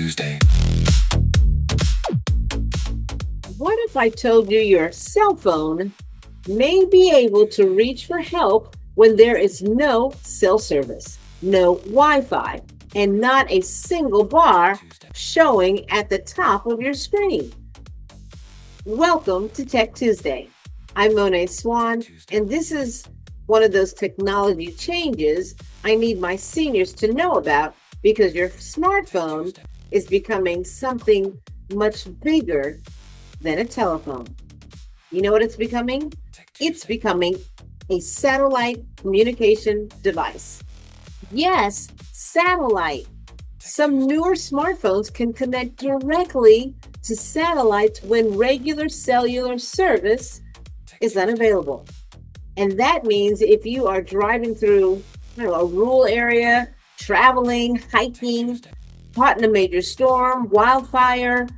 Tuesday. What if I told you your cell phone may be able to reach for help when there is no cell service, no Wi Fi, and not a single bar showing at the top of your screen? Welcome to Tech Tuesday. I'm Moné Swann, and this is one of those technology changes I need my seniors to know about because your smartphone is becoming something much bigger than a telephone. You know what it's becoming? It's becoming a satellite communication device. Yes, satellite. Some newer smartphones can connect directly to satellites when regular cellular service is unavailable. And that means if you are driving through a rural area, traveling, hiking, caught in a major storm, wildfire,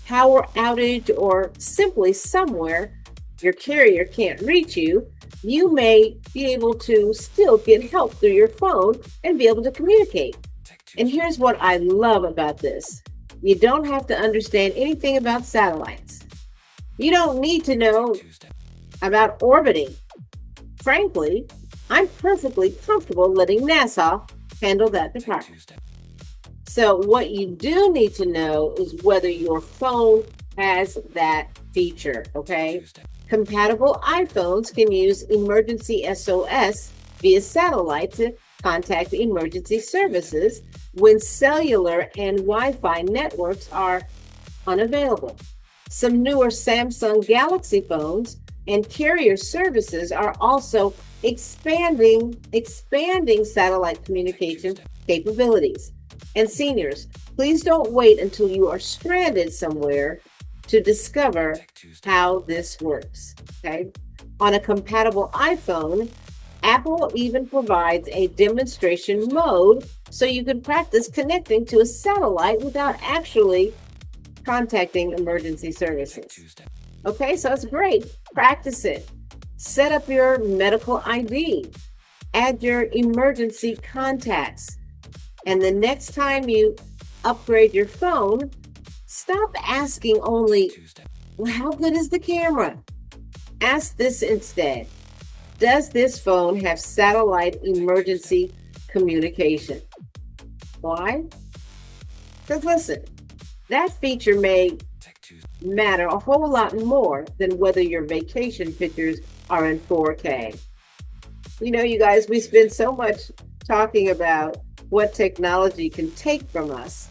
power outage, or simply somewhere your carrier can't reach you, you may be able to still get help through your phone and be able to communicate. And here's what I love about this. You don't have to understand anything about satellites. You don't need to know about orbiting. Frankly, I'm perfectly comfortable letting NASA handle that department. So what you do need to know is whether your phone has that feature, okay? Compatible iPhones can use emergency SOS via satellite to contact emergency services when cellular and Wi-Fi networks are unavailable. Some newer Samsung Galaxy phones and carrier services are also expanding satellite communication capabilities. And seniors, please don't wait until you are stranded somewhere to discover how this works. Okay? On a compatible iPhone, Apple even provides a demonstration mode so you can practice connecting to a satellite without actually contacting emergency services. Okay, so it's great. Practice it. Set up your medical ID. Add your emergency contacts. And the next time you upgrade your phone, stop asking only, well, how good is the camera? Ask this instead. Does this phone have satellite emergency communication? Why? Because listen, that feature may matter a whole lot more than whether your vacation pictures are in 4K. You know, you guys, we spend so much talking about what technology can take from us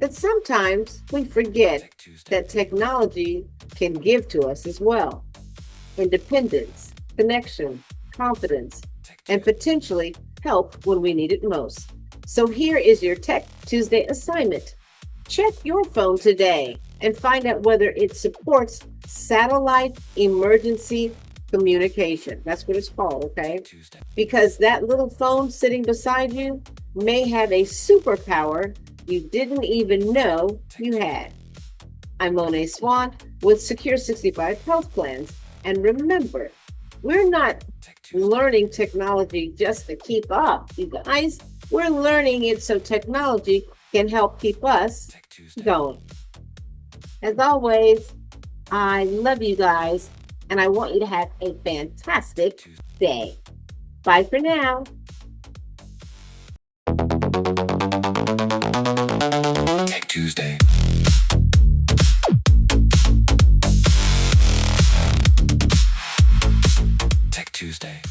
that sometimes we forget that technology can give to us as well. Independence, connection, confidence, and potentially help when we need it most. So here is your Tech Tuesday assignment. Check your phone today and find out whether it supports satellite emergency communication. That's what it's called, okay? Because that little phone sitting beside you may have a superpower you didn't even know you had. I'm Moné Swann with Secure 65 Health Plans. And remember, we're not learning technology just to keep up, you guys. We're learning it so technology can help keep us going. As always, I love you guys, and I want you to have a fantastic day. Bye for now. Tech Tuesday. Tech Tuesday.